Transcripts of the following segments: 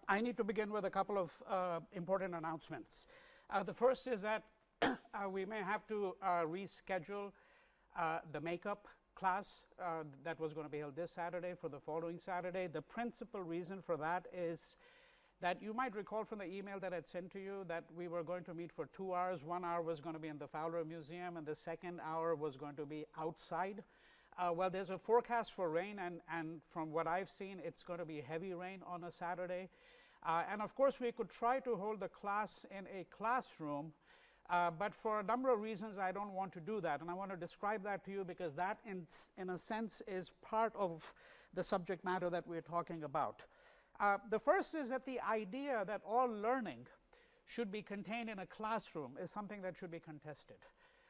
I need to begin with a couple of important announcements. The first is that we may have to reschedule the makeup class that was going to be held this Saturday for the following Saturday. The principal reason for that is that you might recall from the email that I sent to you that we were going to meet for 2 hours. 1 hour was going to be in the Fowler Museum, and the second hour was going to be outside. Well, there's a forecast for rain, and from what I've seen, it's going to be heavy rain on a Saturday. And of course, we could try to hold the class in a classroom, but for a number of reasons, I don't want to do that. And I want to describe that to you because that, in a sense, is part of the subject matter that we're talking about. The first is that the idea that all learning should be contained in a classroom is something that should be contested.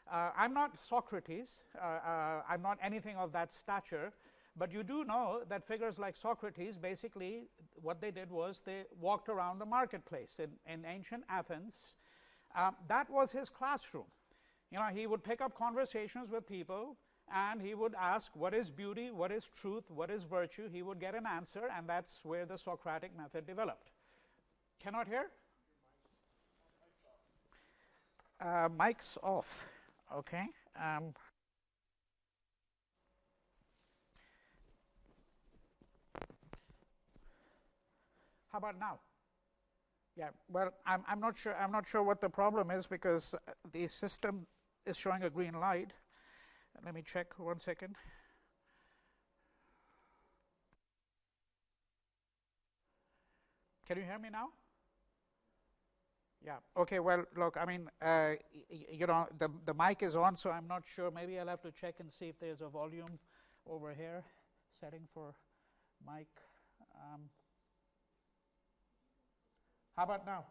I'm not Socrates, I'm not anything of that stature, but you do know that figures like Socrates, basically what they did was they walked around the marketplace in ancient Athens. That was his classroom. You know, he would pick up conversations with people and he would ask, what is beauty, what is truth, what is virtue? He would get an answer, and that's where the Socratic method developed. Cannot hear? Mic's off. Okay. How about now? Yeah. Well, I'm not sure. I'm not sure what the problem is because the system is showing a green light. Let me check 1 second. Can you hear me now? Yeah. Okay. Well, look. I mean, you know, the mic is on, so I'm not sure. Maybe I'll have to check and see if there's a volume over here. Setting for mic. How about now?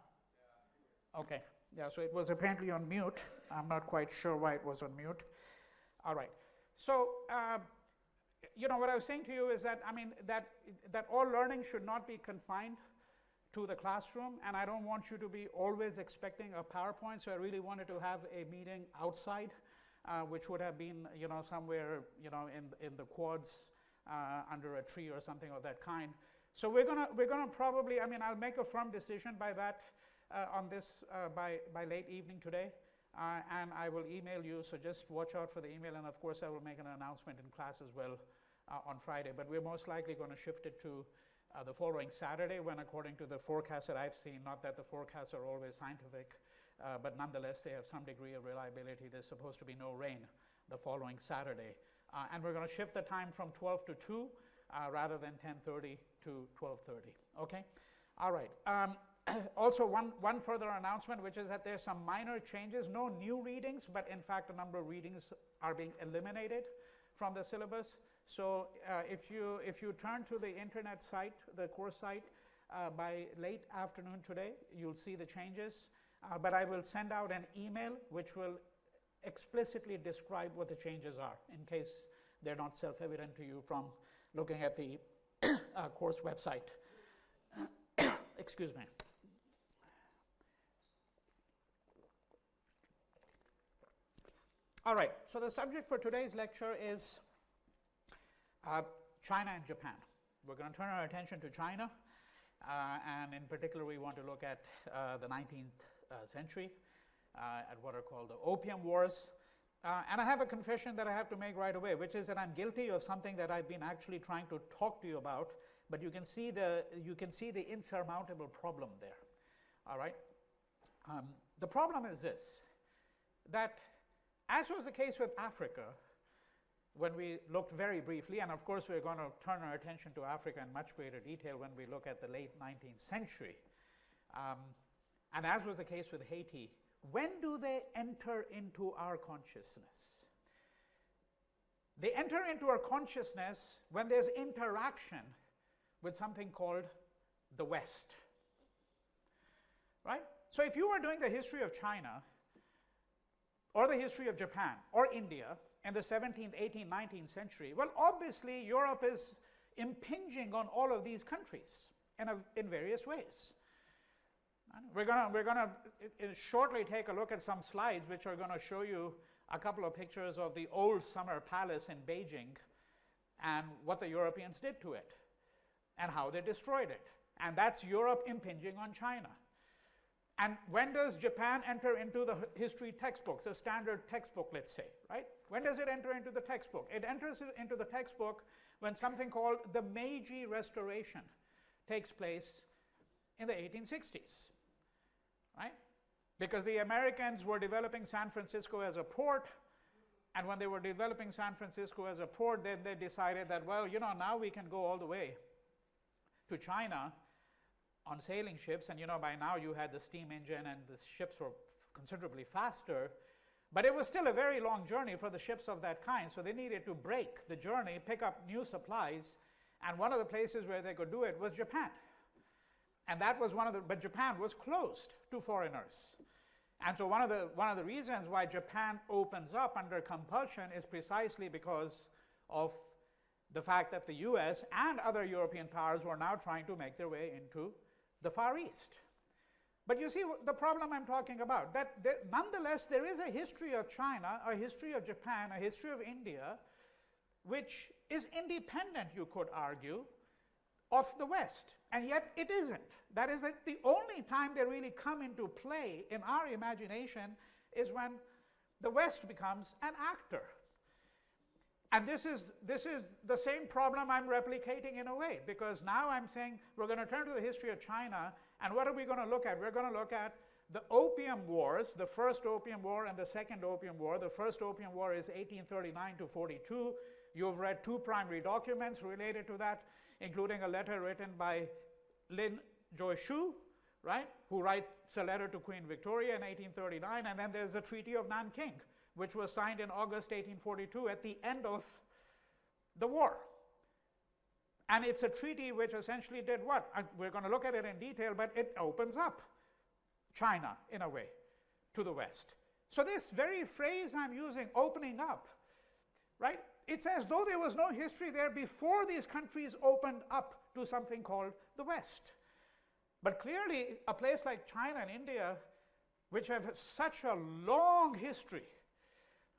Okay. Yeah. So it was apparently on mute. I'm not quite sure why it was on mute. All right. So you know what I was saying to you is that I mean that all learning should not be confined to the classroom, and I don't want you to be always expecting a PowerPoint. So I really wanted to have a meeting outside, which would have been, you know, somewhere, you know, in the quads under a tree or something of that kind. So we're gonna probably, I mean, I'll make a firm decision by that on this by late evening today, and I will email you. So just watch out for the email, and of course I will make an announcement in class as well on Friday. But we're most likely going to shift it to the following Saturday, when according to the forecast that I've seen, not that the forecasts are always scientific, but nonetheless they have some degree of reliability. There's supposed to be no rain the following Saturday, and we're going to shift the time from 12 to 2 rather than 10:30 to 12:30. Okay, all right. Also, one further announcement, which is that there's some minor changes, no new readings, but in fact a number of readings are being eliminated from the syllabus. So if you turn to the internet site, the course site, by late afternoon today, you'll see the changes. But I will send out an email which will explicitly describe what the changes are, in case they're not self-evident to you from looking at the course website. Excuse me. All right, so the subject for today's lecture is China and Japan. We're going to turn our attention to China, and in particular we want to look at the 19th century, at what are called the Opium Wars. And I have a confession that I have to make right away, which is that I'm guilty of something that I've been actually trying to talk to you about, but you can see the insurmountable problem there. All right? The problem is this, that as was the case with Africa, when we looked very briefly, and of course we're going to turn our attention to Africa in much greater detail when we look at the late 19th century, and as was the case with Haiti, when do they enter into our consciousness? They enter into our consciousness when there's interaction with something called the West, right? So if you were doing the history of China, or the history of Japan, or India, in the 17th, 18th, 19th century, well, obviously Europe is impinging on all of these countries in various ways. We're going to shortly take a look at some slides which are going to show you a couple of pictures of the old summer palace in Beijing and what the Europeans did to it and how they destroyed it. and that's Europe impinging on China. And when does Japan enter into the history textbooks, a standard textbook, let's say, right? When does it enter into the textbook? It enters into the textbook when something called the Meiji Restoration takes place in the 1860s, right? Because the Americans were developing San Francisco as a port, and when they were developing San Francisco as a port, then they decided that, well, you know, now we can go all the way to China on sailing ships, and you know, by now you had the steam engine and the ships were considerably faster, but it was still a very long journey for the ships of that kind, so they needed to break the journey, pick up new supplies, and one of the places where they could do it was Japan. And that was but Japan was closed to foreigners. And so one of the reasons why Japan opens up under compulsion is precisely because of the fact that the US and other European powers were now trying to make their way into the Far East. But you see the problem I'm talking about, that nonetheless there is a history of China, a history of Japan, a history of India, which is independent, you could argue, of the West, and yet it isn't. That is the only time they really come into play in our imagination is when the West becomes an actor. And this is the same problem I'm replicating in a way, because now I'm saying we're going to turn to the history of China, and what are we going to look at? We're going to look at the Opium Wars, the first Opium War and the second Opium War. The first Opium War is 1839 to 42. You've read two primary documents related to that, including a letter written by Lin Joishu, right, who writes a letter to Queen Victoria in 1839, and then there's the Treaty of Nanking, which was signed in August 1842 at the end of the war. And it's a treaty which essentially did what? We're going to look at it in detail, but it opens up China, in a way, to the West. So this very phrase I'm using, opening up, right? It's as though there was no history there before these countries opened up to something called the West. But clearly, a place like China and India, which have such a long history,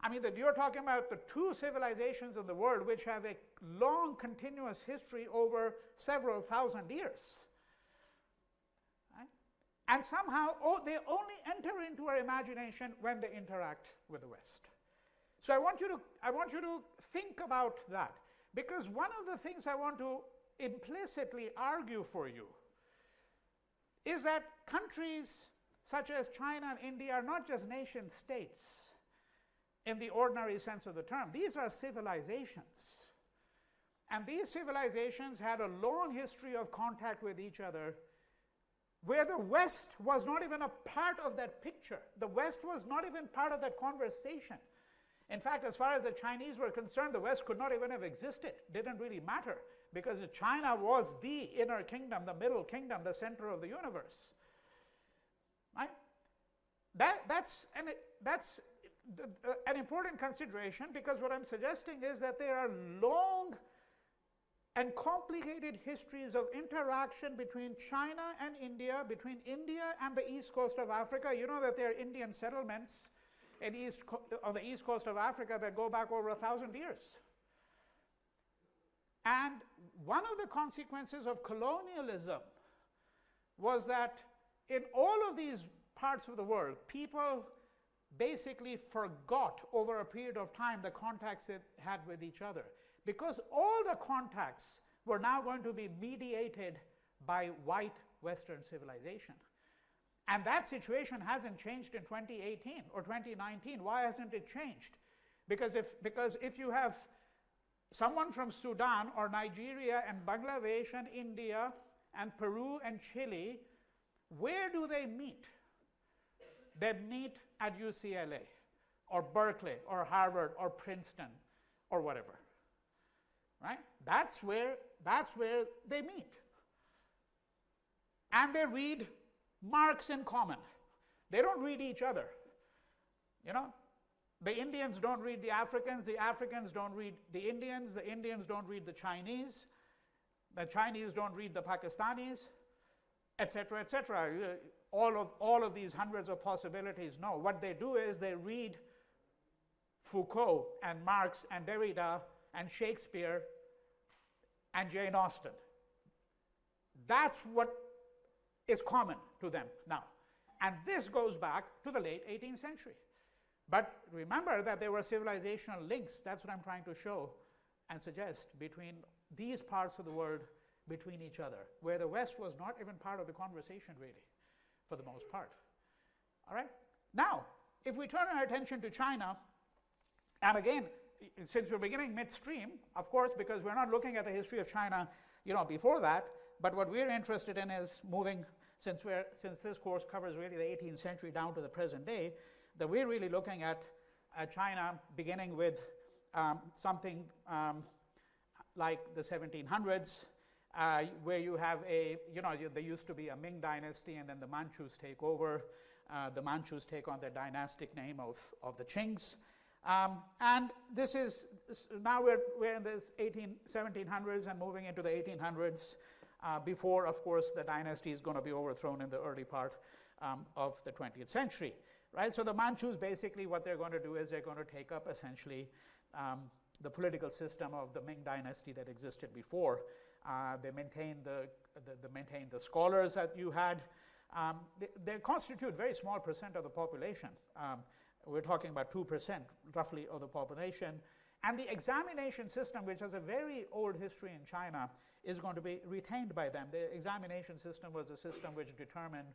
I mean, that you're talking about the two civilizations in the world which have a long continuous history over several thousand years. Right? And somehow, they only enter into our imagination when they interact with the West. So I want you to think about that, because one of the things I want to implicitly argue for you is that countries such as China and India are not just nation states in the ordinary sense of the term. These are civilizations. And these civilizations had a long history of contact with each other, where the West was not even a part of that picture. The West was not even part of that conversation. In fact, as far as the Chinese were concerned, the West could not even have existed. It didn't really matter, because China was the inner kingdom, the middle kingdom, the center of the universe. Right? That's an important consideration, because what I'm suggesting is that there are long and complicated histories of interaction between China and India, between India and the east coast of Africa. You know that there are Indian settlements on the east coast of Africa that go back over 1,000 years. And one of the consequences of colonialism was that in all of these parts of the world, people basically forgot over a period of time the contacts they had with each other, because all the contacts were now going to be mediated by white Western civilization. And that situation hasn't changed in 2018 or 2019. Why hasn't it changed? Because if you have someone from Sudan or Nigeria and Bangladesh and India and Peru and Chile, where do they meet? They meet at UCLA or Berkeley or Harvard or Princeton or whatever. Right? That's where they meet. And they read Marx in common. They don't read each other. You know, the Indians don't read the Africans don't read the Indians don't read the Chinese don't read the Pakistanis, etc., etc. All of these hundreds of possibilities. No, what they do is they read Foucault and Marx and Derrida and Shakespeare and Jane Austen. That's what is common to them now. And this goes back to the late 18th century. But remember that there were civilizational links, that's what I'm trying to show and suggest, between these parts of the world, between each other, where the West was not even part of the conversation really, for the most part. All right? Now, if we turn our attention to China, and again, since we're beginning midstream, of course, because we're not looking at the history of China, before that, but what we're interested in is moving, since this course covers really the 18th century down to the present day, that we're really looking at China beginning with something like the 1700s, where you have there used to be a Ming dynasty, and then the Manchus take over. The Manchus take on the dynastic name of the Qings. And this is, now we're in the 1700s and moving into the 1800s, before, of course, the dynasty is going to be overthrown in the early part of the 20th century. Right? So the Manchus, basically what they're going to do is they're going to take up essentially the political system of the Ming dynasty that existed before. They maintain the scholars that you had. They constitute very small percent of the population. We're talking about 2% roughly of the population. And the examination system, which has a very old history in China, is going to be retained by them. The examination system was a system which determined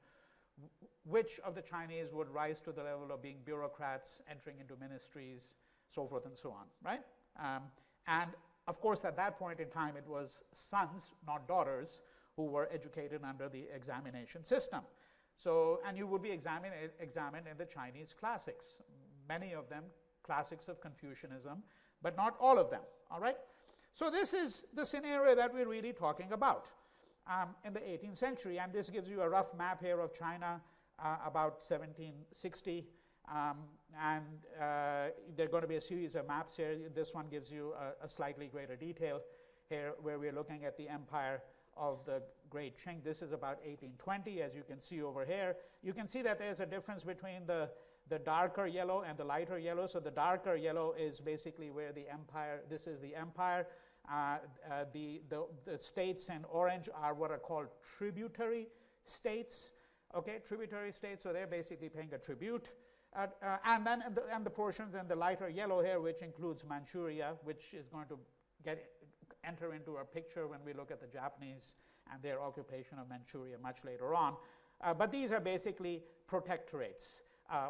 which of the Chinese would rise to the level of being bureaucrats, entering into ministries, so forth and so on, right? And of course, at that point in time, it was sons, not daughters, who were educated under the examination system. So, and you would be examined in the Chinese classics, many of them classics of Confucianism, but not all of them, all right? So this is the scenario that we're really talking about in the 18th century, and this gives you a rough map here of China about 1760, and there are going to be a series of maps here. This one gives you a slightly greater detail here, where we're looking at the empire of the Great Qing. This is about 1820, as you can see over here. You can see that there's a difference between the darker yellow and the lighter yellow. So the darker yellow is basically where the empire, this is the empire. The states in orange are what are called tributary states. Okay, tributary states, so they're basically paying a tribute. And then the portions in the lighter yellow here, which includes Manchuria, which is going to enter into our picture when we look at the Japanese and their occupation of Manchuria much later on. But these are basically protectorates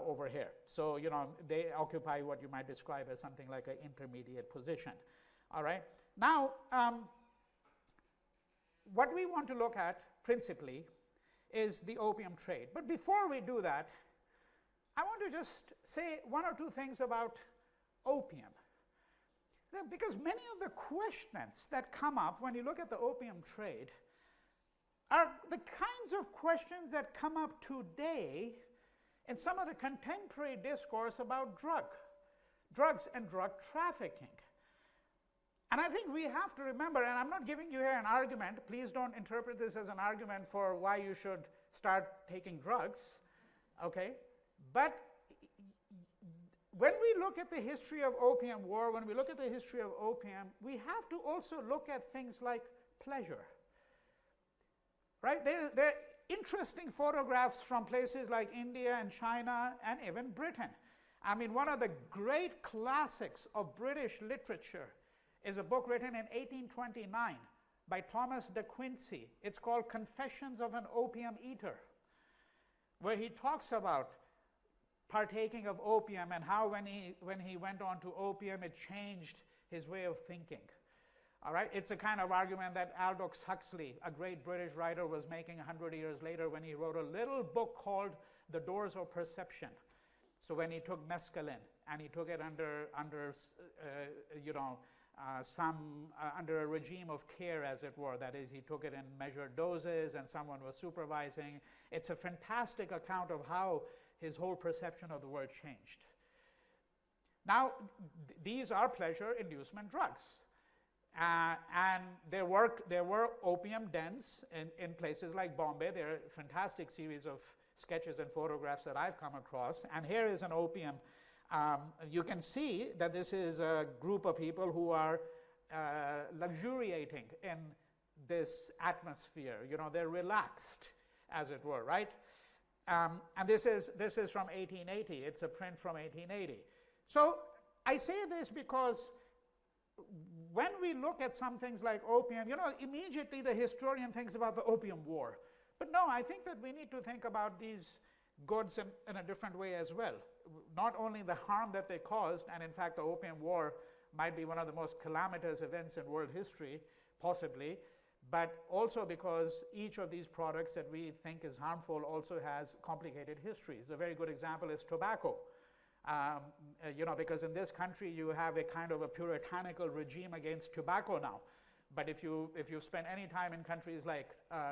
over here. So, they occupy what you might describe as something like an intermediate position. All right. Now, what we want to look at principally is the opium trade. But before we do that, I want to just say one or two things about opium. Because many of the questions that come up when you look at the opium trade are the kinds of questions that come up today in some of the contemporary discourse about drugs and drug trafficking. And I think we have to remember, and I'm not giving you here an argument, please don't interpret this as an argument for why you should start taking drugs, okay? But when we look at the history of Opium War, when we look at the history of opium, we have to also look at things like pleasure, right? There are interesting photographs from places like India and China and even Britain. I mean, one of the great classics of British literature is a book written in 1829 by Thomas de Quincey. It's called Confessions of an Opium Eater, where he talks about partaking of opium and how when he went on to opium, it changed his way of thinking. All right, it's a kind of argument that Aldous Huxley, a great British writer, was making 100 years later when he wrote a little book called The Doors of Perception. So when he took mescaline and he took it under a regime of care, as it were. That is, he took it in measured doses and someone was supervising. It's a fantastic account of how his whole perception of the world changed. Now, these are pleasure inducement drugs. And there were opium dens in places like Bombay. There are a fantastic series of sketches and photographs that I've come across. And here is an opium. You can see that this is a group of people who are luxuriating in this atmosphere. They're relaxed, as it were, right? And this is from 1880. It's a print from 1880. So I say this because when we look at some things like opium, immediately the historian thinks about the Opium War. But no, I think that we need to think about these goods in a different way as well. Not only the harm that they caused, and in fact the Opium War might be one of the most calamitous events in world history, possibly, but also because each of these products that we think is harmful also has complicated histories. A very good example is tobacco. Because in this country you have a kind of a puritanical regime against tobacco now. But if you spend any time in countries like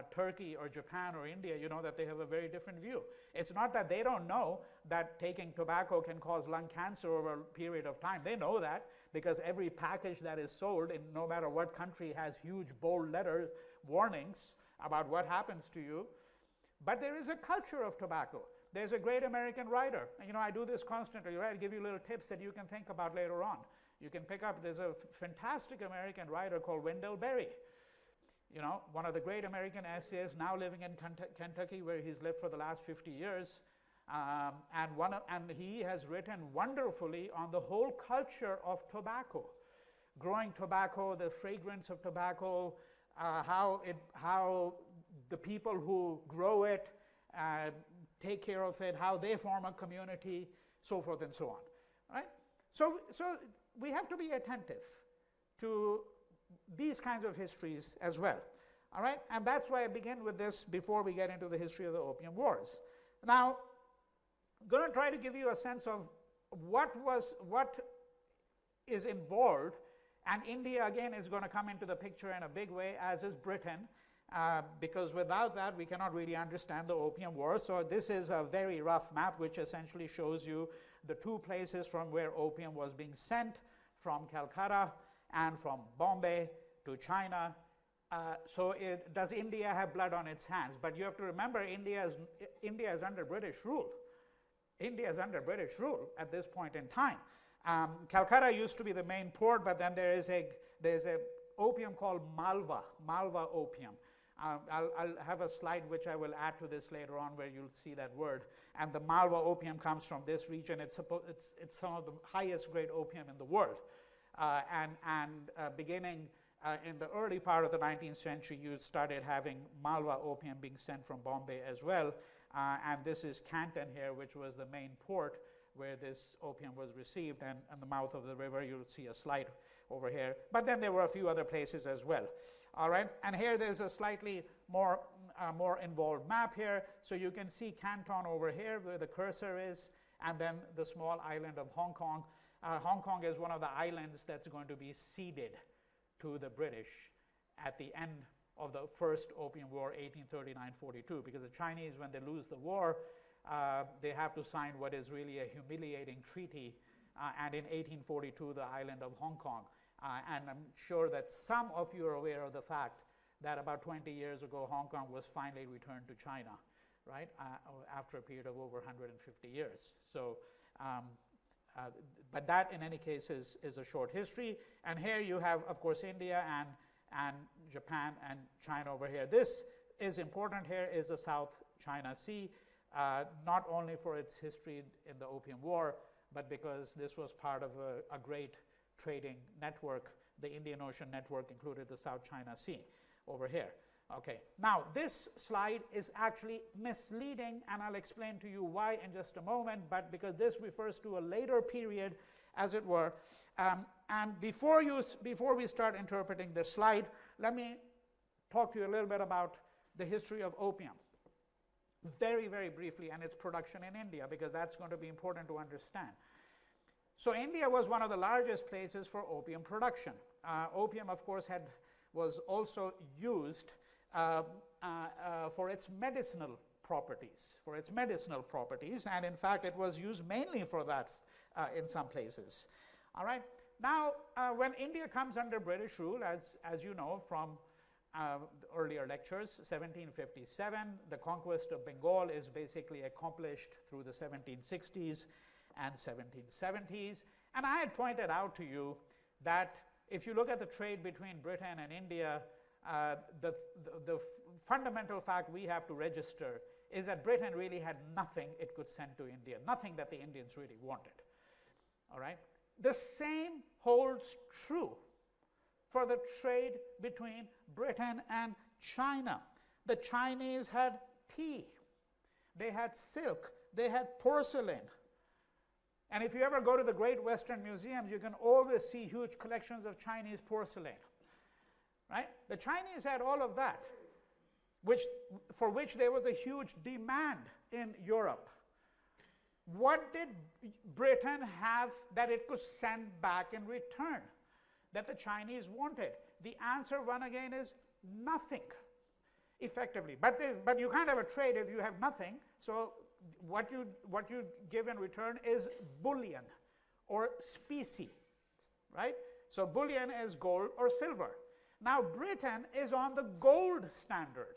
Turkey or Japan or India, you know that they have a very different view. It's not that they don't know that taking tobacco can cause lung cancer over a period of time. They know that because every package that is sold in no matter what country has huge bold letters, warnings about what happens to you. But there is a culture of tobacco. There's a great American writer. I do this constantly, right? I give you little tips that you can think about later on. You can pick up, there's a fantastic American writer called Wendell Berry. One of the great American essayists, now living in Kentucky, where he's lived for the last 50 years. And he has written wonderfully on the whole culture of tobacco. Growing tobacco, the fragrance of tobacco, how the people who grow it take care of it, how they form a community, so forth and so on. Right? So we have to be attentive to these kinds of histories as well. All right? And that's why I begin with this before we get into the history of the Opium Wars. Now, I'm going to try to give you a sense of what is involved, and India again is going to come into the picture in a big way, as is Britain, because without that we cannot really understand the Opium War. So this is a very rough map which essentially shows you the two places from where opium was being sent, from Calcutta and from Bombay to China. Does India have blood on its hands? But you have to remember, India is under British rule. India is under British rule at this point in time. Calcutta used to be the main port, but then there's a opium called Malva opium. I'll have a slide which I will add to this later on where you'll see that word. And the Malva opium comes from this region. It's some of the highest grade opium in the world. Beginning in the early part of the 19th century, you started having Malva opium being sent from Bombay as well. And this is Canton here, which was the main port where this opium was received. And on the mouth of the river, you'll see a slide over here. But then there were a few other places as well. All right, and here there's a slightly more involved map here. So you can see Canton over here where the cursor is, and then the small island of Hong Kong. Hong Kong is one of the islands that's going to be ceded to the British at the end of the first Opium War, 1839-42, because the Chinese, when they lose the war, they have to sign what is really a humiliating treaty, and in 1842, the island of Hong Kong. And I'm sure that some of you are aware of the fact that about 20 years ago, Hong Kong was finally returned to China, right, after a period of over 150 years. So, but that in any case is a short history. And here you have, of course, India and Japan and China over here. This is important. Here is the South China Sea, not only for its history in the Opium War, but because this was part of a great trading network. The Indian Ocean network included the South China Sea over here. Okay, now this slide is actually misleading, and I'll explain to you why in just a moment, but because this refers to a later period, as it were. And before we start interpreting this slide, let me talk to you a little bit about the history of opium, very, very briefly, and its production in India, because that's going to be important to understand. So India was one of the largest places for opium production. Opium, of course, was also used for its medicinal properties, and in fact it was used mainly for that in some places. All right. Now, when India comes under British rule, as you know from earlier lectures, 1757, the conquest of Bengal is basically accomplished through the 1760s and 1770s. And I had pointed out to you that if you look at the trade between Britain and India, the fundamental fact we have to register is that Britain really had nothing it could send to India, nothing that the Indians really wanted. All right? The same holds true for the trade between Britain and China. The Chinese had tea, they had silk, they had porcelain. And if you ever go to the great Western museums, you can always see huge collections of Chinese porcelain. Right? The Chinese had all of that, for which there was a huge demand in Europe. What did Britain have that it could send back in return that the Chinese wanted? The answer, once again, is nothing, effectively. But you can't have a trade if you have nothing. So what you give in return is bullion or specie, right? So bullion is gold or silver. Now Britain is on the gold standard.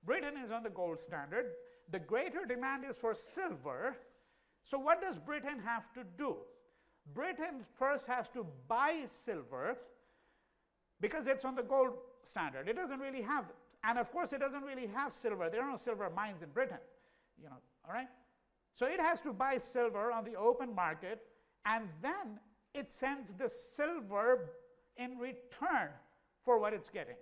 Britain is on the gold standard. The greater demand is for silver. So what does Britain have to do? Britain first has to buy silver because it's on the gold standard. It doesn't really have, and of course it doesn't really have silver. There are no silver mines in Britain, all right? So it has to buy silver on the open market, and then it sends the silver in return for what it's getting.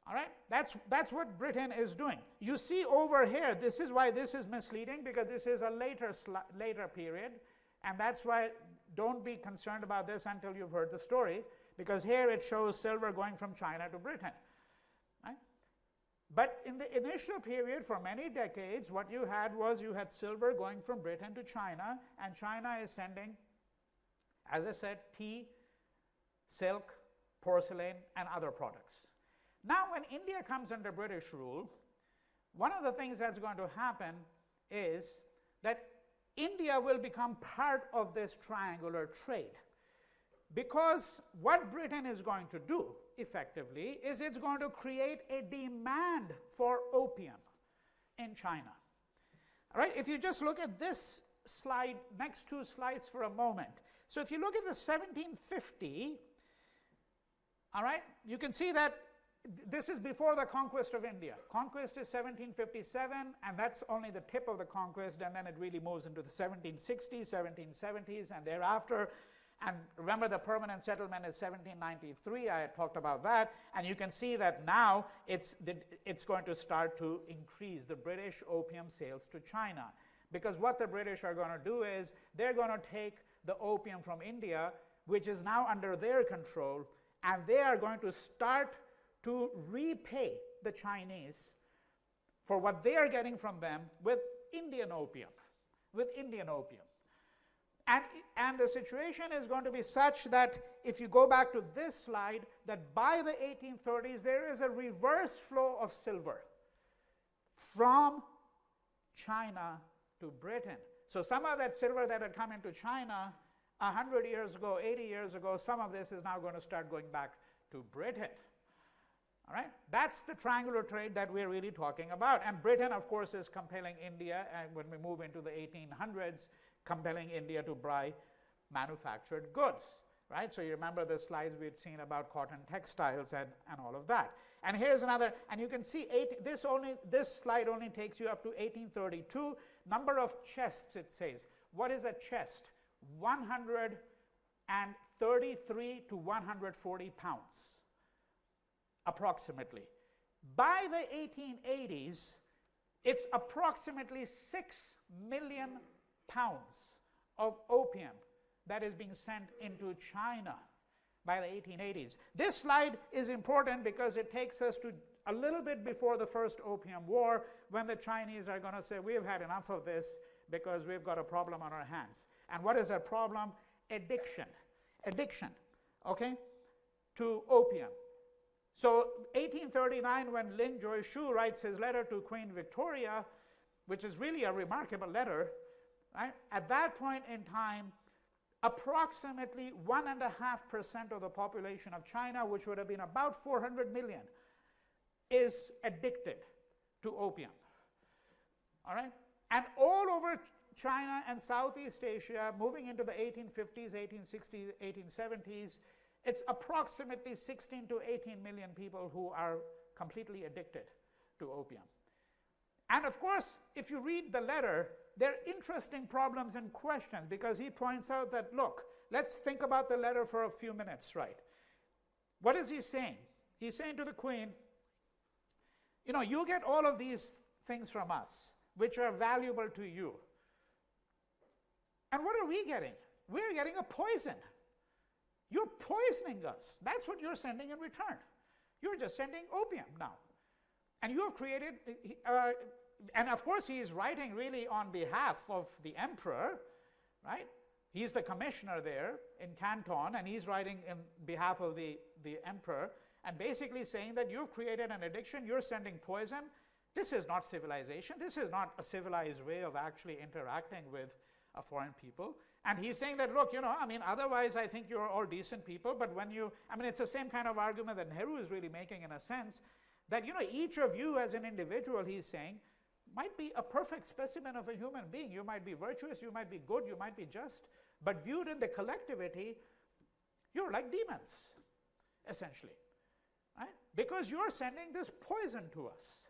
All right? That's what Britain is doing. You see over here, this is why this is misleading, because this is a later period, and that's why don't be concerned about this until you've heard the story, because here it shows silver going from China to Britain. Right? But in the initial period, for many decades, what you had was you had silver going from Britain to China, and China is sending, as I said, tea, silk, porcelain, and other products. Now, when India comes under British rule, one of the things that's going to happen is that India will become part of this triangular trade. Because what Britain is going to do, effectively, is it's going to create a demand for opium in China. All right, if you just look at this slide, next two slides for a moment. So if you look at the 1750, all right, you can see that this is before the conquest of India. Conquest is 1757, and that's only the tip of the conquest, and then it really moves into the 1760s, 1770s, and thereafter. And remember, the permanent settlement is 1793. I had talked about that, and you can see that now it's going to start to increase the British opium sales to China, because what the British are going to do is they're going to take the opium from India, which is now under their control, and they are going to start to repay the Chinese for what they are getting from them with Indian opium, And the situation is going to be such that if you go back to this slide, that by the 1830s, there is a reverse flow of silver from China to Britain. So some of that silver that had come into China 100 years ago, 80 years ago, some of this is now going to start going back to Britain. All right? That's the triangular trade that we're really talking about. And Britain, of course, is compelling India, and when we move into the 1800s, compelling India to buy manufactured goods. Right? So you remember the slides we'd seen about cotton textiles and all of that. And here's another, and you can see this slide only takes you up to 1832. Number of chests, it says. What is a chest? 133 to 140 pounds. Approximately. By the 1880s, it's approximately 6 million pounds of opium that is being sent into China by the 1880s. This slide is important because it takes us to a little bit before the first Opium War, when the Chinese are going to say, we've had enough of this because we've got a problem on our hands. And what is that problem? Addiction, okay, to opium. So 1839, when Lin Joishu writes his letter to Queen Victoria, which is really a remarkable letter, right? At that point in time, approximately 1.5% of the population of China, which would have been about 400 million, is addicted to opium. All right? And all over China and Southeast Asia, moving into the 1850s, 1860s, 1870s, It's approximately 16 to 18 million people who are completely addicted to opium. And of course, if you read the letter, there are interesting problems and questions, because he points out that, look, let's think about the letter for a few minutes, right? What is he saying? He's saying to the Queen, you know, you get all of these things from us, which are valuable to you. And what are we getting? We're getting a poison. You're poisoning us. That's what you're sending in return. You're just sending opium now. And you have created, and of course he is writing really on behalf of the emperor, right? He's the commissioner there in Canton, and he's writing in behalf of the emperor, and basically saying that you've created an addiction, you're sending poison. This is not civilization. This is not a civilized way of actually interacting with a foreign people. And he's saying that, look, you know, I mean, otherwise I think you're all decent people, but when you, I mean, it's the same kind of argument that Nehru is really making, in a sense, that, you know, each of you as an individual, he's saying, might be a perfect specimen of a human being. You might be virtuous, you might be good, you might be just, but viewed in the collectivity, you're like demons, essentially, right? Because you're sending this poison to us.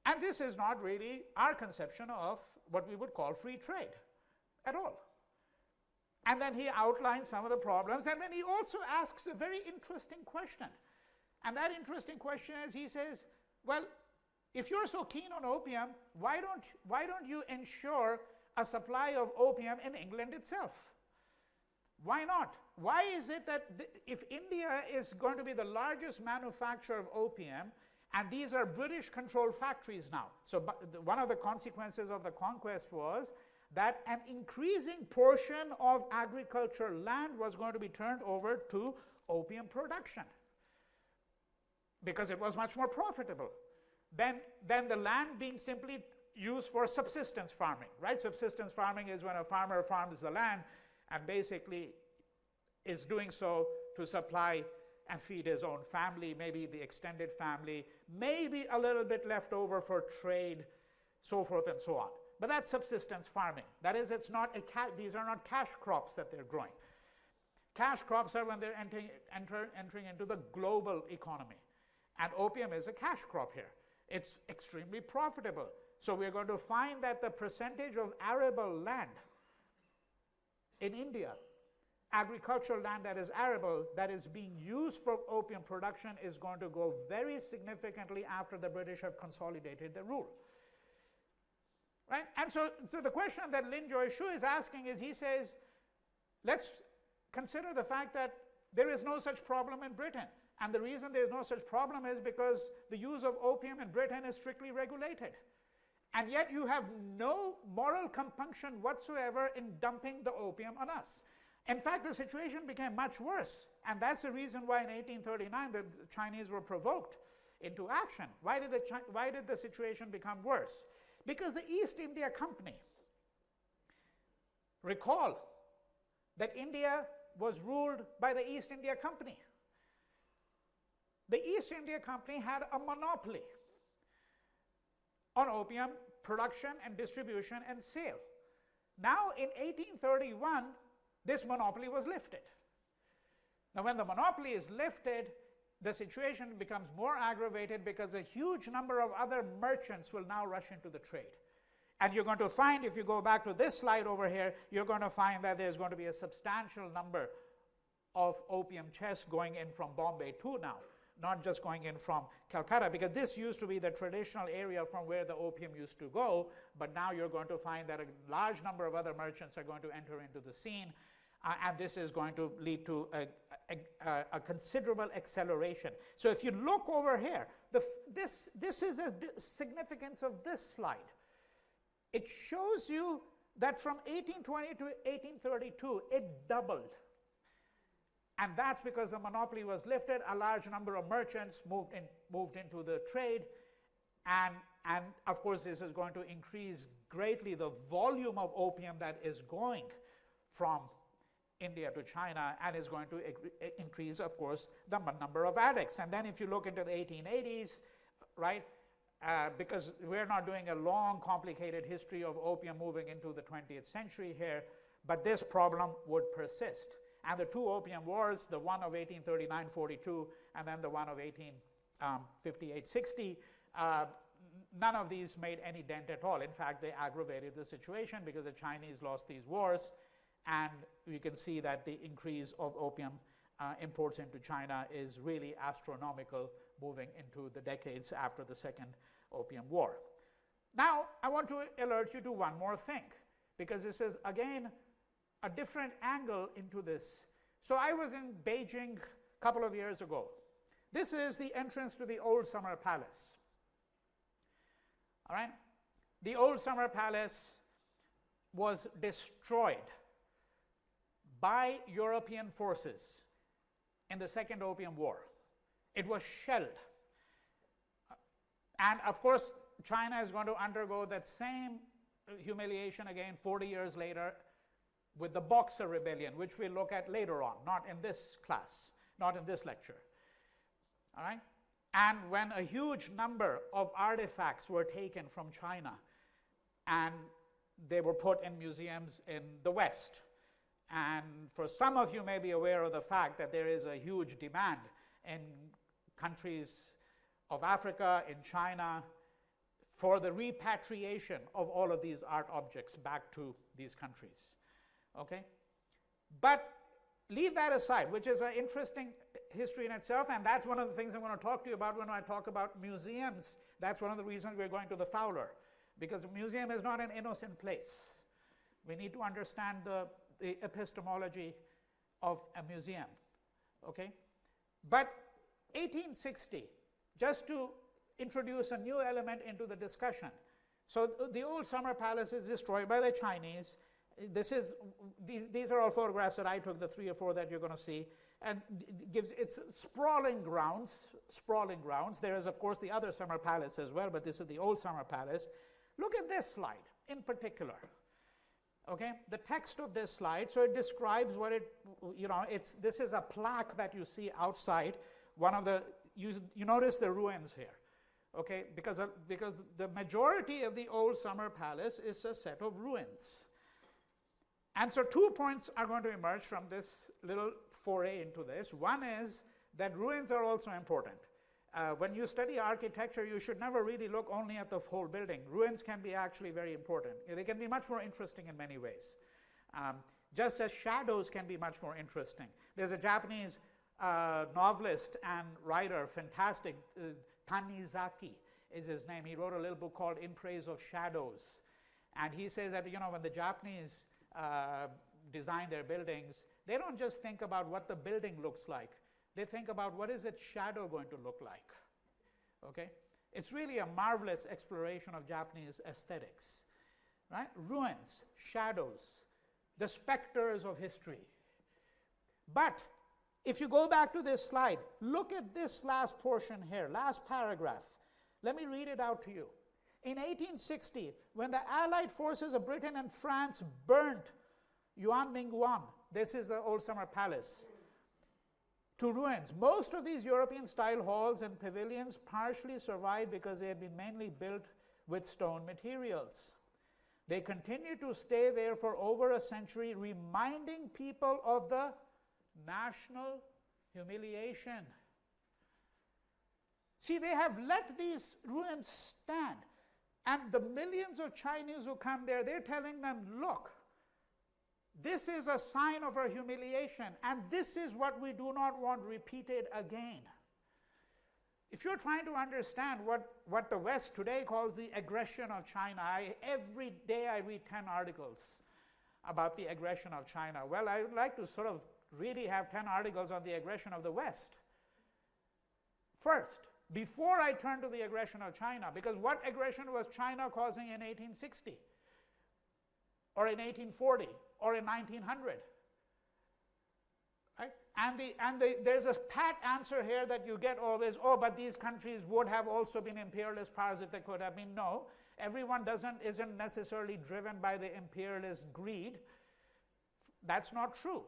And this is not really our conception of what we would call free trade at all. And then he outlines some of the problems, and then he also asks a very interesting question. And that interesting question is, he says, well, if you're so keen on opium, why don't you ensure a supply of opium in England itself? Why not? Why is it that if India is going to be the largest manufacturer of opium, and these are British-controlled factories now, so one of the consequences of the conquest was that an increasing portion of agricultural land was going to be turned over to opium production, because it was much more profitable than the land being simply used for subsistence farming, right? Subsistence farming is when a farmer farms the land and basically is doing so to supply and feed his own family, maybe the extended family, maybe a little bit left over for trade, so forth and so on. But that's subsistence farming. That is, it's not these are not cash crops that they're growing. Cash crops are when they're entering into the global economy. And opium is a cash crop here. It's extremely profitable. So we're going to find that the percentage of arable land in India, agricultural land that is arable, that is being used for opium production, is going to go very significantly after the British have consolidated the rule. Right? And so the question that Lin Joy-Shu is asking is, he says, let's consider the fact that there is no such problem in Britain. And the reason there is no such problem is because the use of opium in Britain is strictly regulated. And yet you have no moral compunction whatsoever in dumping the opium on us. In fact, the situation became much worse. And that's the reason why in 1839 the Chinese were provoked into action. Why did the situation become worse? Because the East India Company, recall that India was ruled by the East India Company. The East India Company had a monopoly on opium production and distribution and sale. Now in 1831, this monopoly was lifted. Now when the monopoly is lifted, the situation becomes more aggravated because a huge number of other merchants will now rush into the trade. And you're going to find, if you go back to this slide over here, you're going to find that there's going to be a substantial number of opium chests going in from Bombay too now, not just going in from Calcutta, because this used to be the traditional area from where the opium used to go, but now you're going to find that a large number of other merchants are going to enter into the scene, and this is going to lead to a considerable acceleration. So if you look over here, this is the significance of this slide. It shows you that from 1820 to 1832, it doubled. And that's because the monopoly was lifted, a large number of merchants moved into the trade, and of course this is going to increase greatly the volume of opium that is going from India to China, and is going to increase, of course, the number of addicts. And then if you look into the 1880s, right, because we're not doing a long, complicated history of opium moving into the 20th century here, but this problem would persist. And the two Opium Wars, the one of 1839-42 and then the one of 1858-60, none of these made any dent at all. In fact, they aggravated the situation because the Chinese lost these wars, and you can see that the increase of opium imports into China is really astronomical moving into the decades after the Second Opium War. Now, I want to alert you to one more thing, because this is, again, a different angle into this. So I was in Beijing a couple of years ago. This is the entrance to the Old Summer Palace. All right? The Old Summer Palace was destroyed by European forces in the Second Opium War. It was shelled. And of course, China is going to undergo that same humiliation again 40 years later with the Boxer Rebellion, which we'll look at later on, not in this class, not in this lecture. All right? And when a huge number of artifacts were taken from China and they were put in museums in the West. And for some of you may be aware of the fact that there is a huge demand in countries of Africa, in China, for the repatriation of all of these art objects back to these countries. Okay? But leave that aside, which is an interesting history in itself, and that's one of the things I'm going to talk to you about when I talk about museums. That's one of the reasons we're going to the Fowler, because a museum is not an innocent place. We need to understand the epistemology of a museum. Okay? But 1860, just to introduce a new element into the discussion. So the Old Summer Palace is destroyed by the Chinese. These are all photographs that I took, the 3 or 4 that you're going to see, and it's sprawling grounds. There is, of course, the other Summer Palace as well, but this is the Old Summer Palace. Look at this slide in particular. Okay, the text of this slide, so it describes what it, this is a plaque that you see outside. One of the, you notice the ruins here. Okay, because the majority of the Old Summer Palace is a set of ruins. And so 2 points are going to emerge from this little foray into this. One is that ruins are also important. When you study architecture, you should never really look only at the whole building. Ruins can be actually very important. They can be much more interesting in many ways. Just as shadows can be much more interesting. There's a Japanese novelist and writer, fantastic, Tanizaki is his name. He wrote a little book called In Praise of Shadows. And he says that, when the Japanese design their buildings, they don't just think about what the building looks like. They think about what is its shadow going to look like. Okay? It's really a marvelous exploration of Japanese aesthetics. Right? Ruins, shadows, the specters of history. But if you go back to this slide, look at this last portion here, last paragraph. Let me read it out to you. In 1860, when the Allied forces of Britain and France burnt Yuanmingguan, this is the Old Summer Palace, to ruins, most of these European-style halls and pavilions partially survived because they had been mainly built with stone materials. They continued to stay there for over a century, reminding people of the national humiliation. See, they have let these ruins stand. And the millions of Chinese who come there, they're telling them, look, this is a sign of our humiliation, and this is what we do not want repeated again. If you're trying to understand what the West today calls the aggression of China, every day I read 10 articles about the aggression of China. Well, I would like to sort of really have 10 articles on the aggression of the West first, before I turn to the aggression of China, because what aggression was China causing in 1860 or in 1840 or in 1900? Right? And there's a pat answer here that you get always, oh, but these countries would have also been imperialist powers if they could have been. No, everyone isn't necessarily driven by the imperialist greed. That's not true.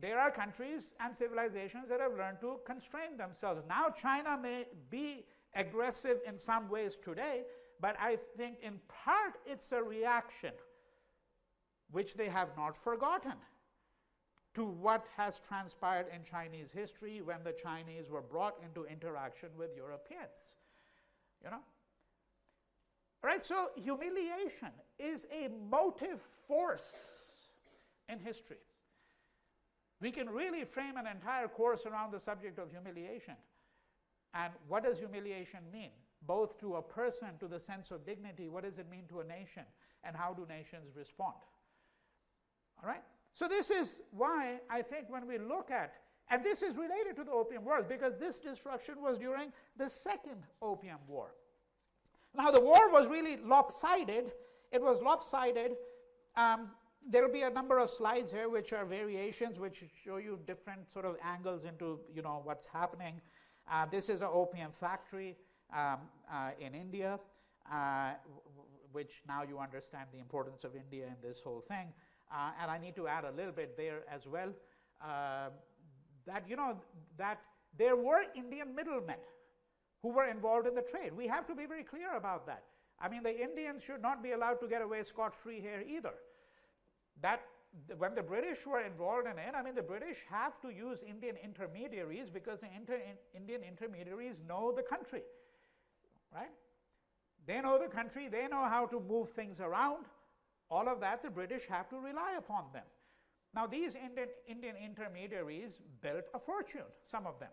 There are countries and civilizations that have learned to constrain themselves. Now China may be aggressive in some ways today, but I think in part it's a reaction. which they have not forgotten, to what has transpired in Chinese history when the Chinese were brought into interaction with Europeans. You know? Right, so humiliation is a motive force in history. We can really frame an entire course around the subject of humiliation. And what does humiliation mean? Both to a person, to the sense of dignity, what does it mean to a nation, and how do nations respond? All right? So this is why I think when we look at, and this is related to the Opium Wars, because this destruction was during the Second Opium War. Now the war was really lopsided. It was lopsided. There will be a number of slides here which are variations which show you different sort of angles into what's happening. This is an opium factory in India, which now you understand the importance of India in this whole thing. And I need to add a little bit there as well, that that there were Indian middlemen who were involved in the trade. We have to be very clear about that. I mean, the Indians should not be allowed to get away scot-free here either. That when the British were involved in it, I mean, the British have to use Indian intermediaries because the Indian intermediaries know the country, right? They know the country, they know how to move things around. All of that, the British have to rely upon them. Now, these Indian intermediaries built a fortune, some of them.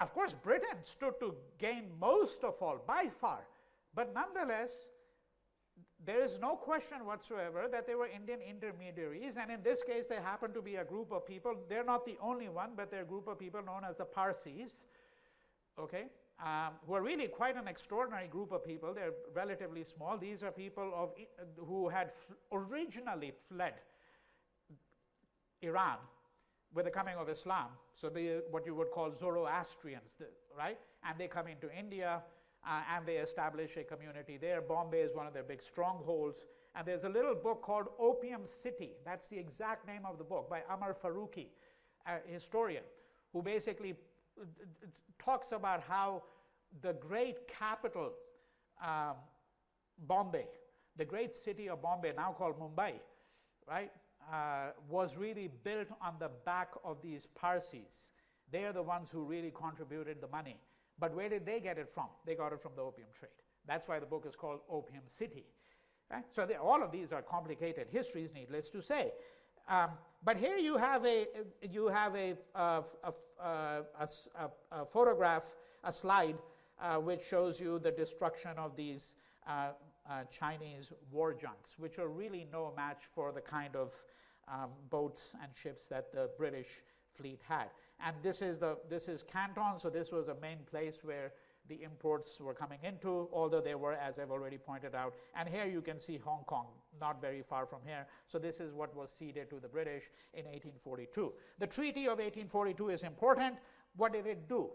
Of course, Britain stood to gain most of all, by far. But nonetheless, there is no question whatsoever that they were Indian intermediaries, and in this case, they happen to be a group of people. They're not the only one, but they're a group of people known as the Parsis, okay, who are really quite an extraordinary group of people. They're relatively small. These are people who had originally fled Iran with the coming of Islam. So they what you would call Zoroastrians, right? And they come into India, and they establish a community there. Bombay is one of their big strongholds. And there's a little book called Opium City. That's the exact name of the book, by Amar Farooqi, a historian, who basically talks about how the great capital, Bombay, the great city of Bombay, now called Mumbai, right, was really built on the back of these Parsis. They are the ones who really contributed the money. But where did they get it from? They got it from the opium trade. That's why the book is called Opium City. Right? So all of these are complicated histories, needless to say. But here you have a photograph, a slide, which shows you the destruction of these Chinese war junks, which are really no match for the kind of boats and ships that the British fleet had. And this is Canton, so this was a main place where the imports were coming into, although they were, as I've already pointed out. And here you can see Hong Kong, not very far from here. So this is what was ceded to the British in 1842. The Treaty of 1842 is important. What did it do?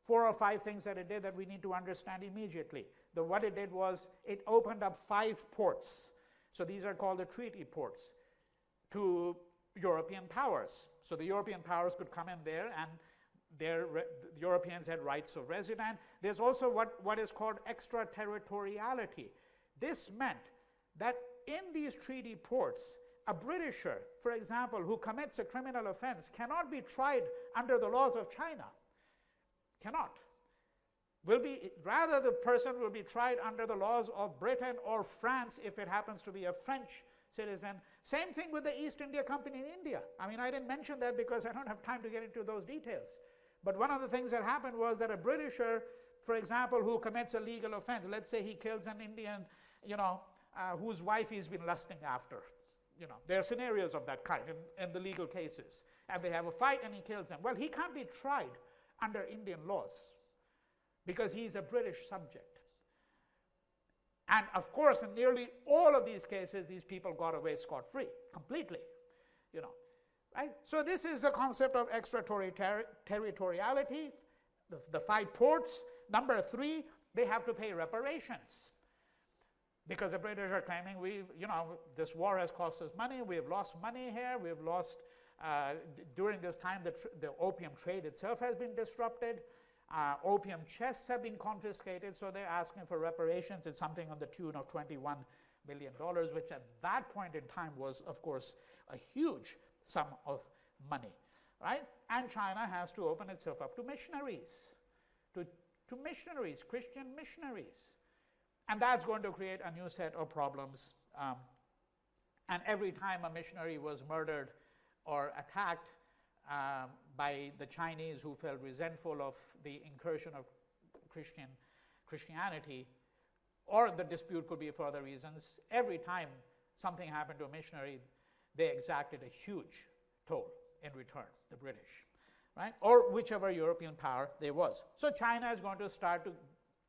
4 or 5 things that it did that we need to understand immediately. What it did was it opened up 5 ports. So these are called the treaty ports to European powers. So the European powers could come in there, and the Europeans had rights of residence. There's also what is called extraterritoriality. This meant that in these treaty ports, a Britisher, for example, who commits a criminal offense cannot be tried under the laws of China. Cannot. Rather, the person will be tried under the laws of Britain or France if it happens to be a French citizen. Same thing with the East India Company in India. I mean, I didn't mention that because I don't have time to get into those details. But one of the things that happened was that a Britisher, for example, who commits a legal offense, let's say he kills an Indian, whose wife he's been lusting after. There are scenarios of that kind in the legal cases. And they have a fight and he kills them. Well, he can't be tried under Indian laws because he's a British subject. And of course, in nearly all of these cases, these people got away scot-free, completely, right? So this is the concept of extraterritoriality, the 5 ports. Number 3, they have to pay reparations because the British are claiming this war has cost us money, we have lost money here, we have lost, during this time, the opium trade itself has been disrupted. Opium chests have been confiscated, so they're asking for reparations. It's something on the tune of $21 million, which at that point in time was, of course, a huge sum of money, right? And China has to open itself up to missionaries, to missionaries, Christian missionaries. And that's going to create a new set of problems. And every time a missionary was murdered or attacked by the Chinese who felt resentful of the incursion of Christianity, or the dispute could be for other reasons, every time something happened to a missionary, they exacted a huge toll in return, the British, right? Or whichever European power there was. So China is going to start to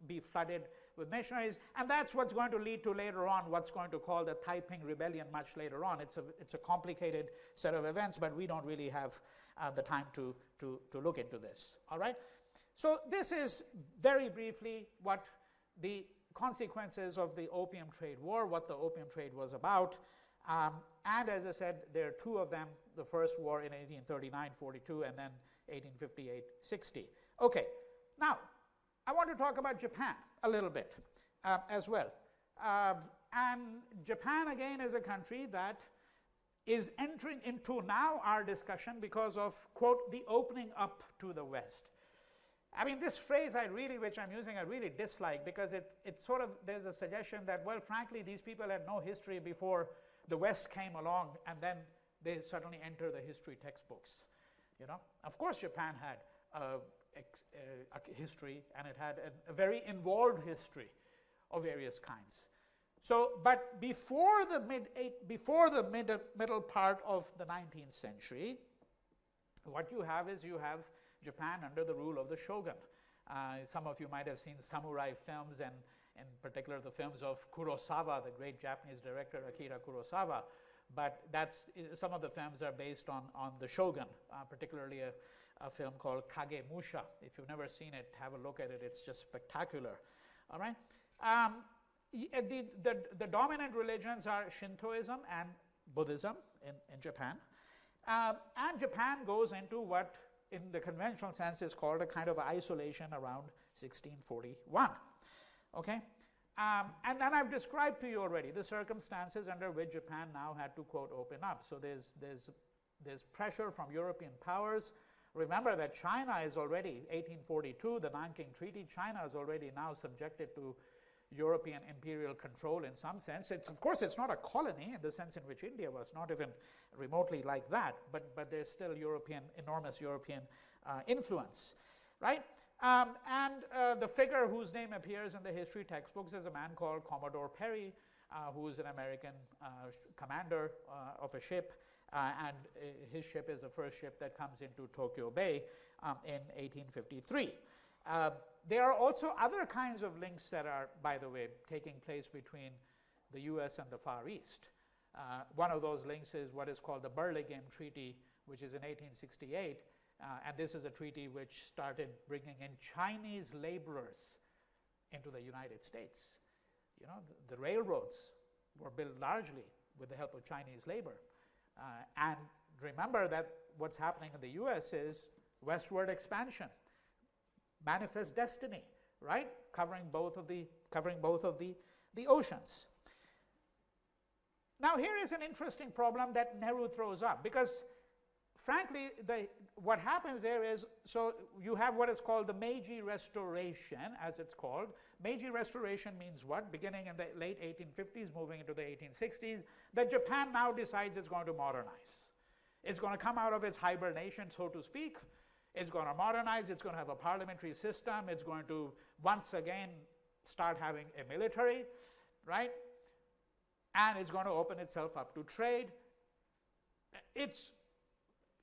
be flooded with missionaries, and that's what's going to lead to later on what's going to call the Taiping Rebellion much later on. It's a complicated set of events, but we don't really have the time to look into this, all right? So this is very briefly what the consequences of the Opium Trade War, what the Opium Trade was about. And as I said, there are two of them, the first war in 1839-42 and then 1858-60. Okay, now I want to talk about Japan a little bit as well. And Japan, again, is a country that is entering into now our discussion because of, quote, the opening up to the West. I mean, this phrase which I'm using, I really dislike, because it's sort of, there's a suggestion that, well, frankly, these people had no history before the West came along, and then they suddenly enter the history textbooks. You know, of course, Japan had a history, and it had a very involved history of various kinds. So, but before the middle part of the 19th century, what you have is you have Japan under the rule of the shogun. Some of you might have seen samurai films, and in particular the films of Kurosawa, the great Japanese director Akira Kurosawa. But some of the films are based on the shogun, particularly a film called Kagemusha. If you've never seen it, have a look at it. It's just spectacular. All right. The dominant religions are Shintoism and Buddhism in Japan. And Japan goes into what in the conventional sense is called a kind of isolation around 1641. Okay? And then I've described to you already the circumstances under which Japan now had to, quote, open up. So there's pressure from European powers. Remember that China is already, 1842, the Nanking Treaty, China is already now subjected to European imperial control in some sense. Of course, it's not a colony in the sense in which India was, not even remotely like that, but there's still enormous European influence, right? The figure whose name appears in the history textbooks is a man called Commodore Perry, who is an American commander of a ship, and his ship is the first ship that comes into Tokyo Bay in 1853. There are also other kinds of links that are, by the way, taking place between the US and the Far East. One of those links is what is called the Burlingame Treaty, which is in 1868. And this is a treaty which started bringing in Chinese laborers into the United States. You know, the railroads were built largely with the help of Chinese labor. And remember that what's happening in the US is westward expansion, manifest destiny, right? Covering both of the oceans. Now here is an interesting problem that Nehru throws up, because frankly, what happens there is, so you have what is called the Meiji Restoration, as it's called. Meiji Restoration means what? Beginning in the late 1850s, moving into the 1860s, that Japan now decides it's going to modernize. It's going to come out of its hibernation, so to speak. It's going to modernize. It's going to have a parliamentary system. It's going to once again start having a military, right? And it's going to open itself up to trade. It's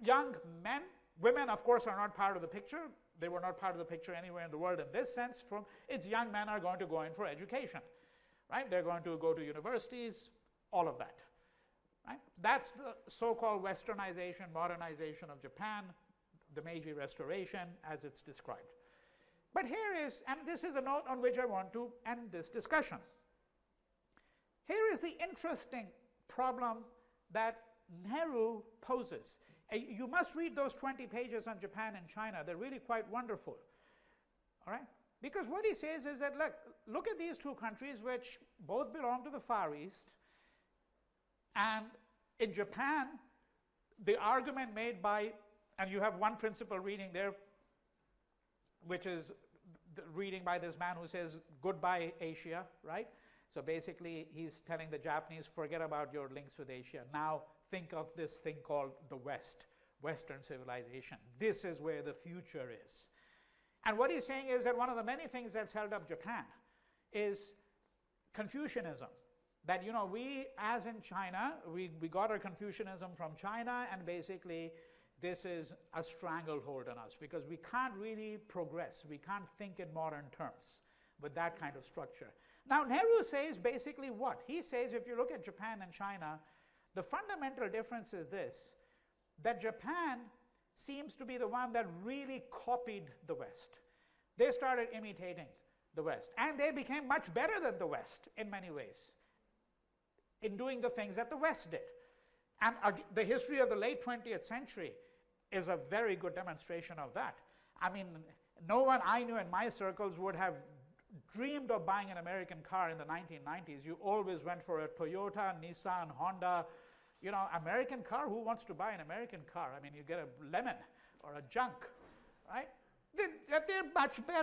young men. Women, of course, are not part of the picture. They were not part of the picture anywhere in the world in this sense. It's young men are going to go in for education, right? They're going to go to universities, all of that, right? That's the so-called westernization, modernization of Japan, the Meiji Restoration as it's described. But here is, and this is a note on which I want to end this discussion. Here is the interesting problem that Nehru poses. You must read those 20 pages on Japan and China. They're really quite wonderful. All right? Because what he says is that, look at these two countries which both belong to the Far East, and in Japan, the argument made by, and you have one principal reading there, which is the reading by this man who says, goodbye Asia, right? So basically, he's telling the Japanese, forget about your links with Asia. Now think of this thing called the West, Western civilization. This is where the future is. And what he's saying is that one of the many things that's held up Japan is Confucianism. That, we, as in China, we got our Confucianism from China, and basically this is a stranglehold on us because we can't really progress. We can't think in modern terms with that kind of structure. Now, Nehru says basically what? He says if you look at Japan and China, the fundamental difference is this, that Japan seems to be the one that really copied the West. They started imitating the West, and they became much better than the West in many ways in doing the things that the West did. And the history of the late 20th century is a very good demonstration of that. I mean, no one I knew in my circles would have dreamed of buying an American car in the 1990s. You always went for a Toyota, Nissan, Honda. American car, who wants to buy an American car? I mean, you get a lemon or a junk, right? They're much better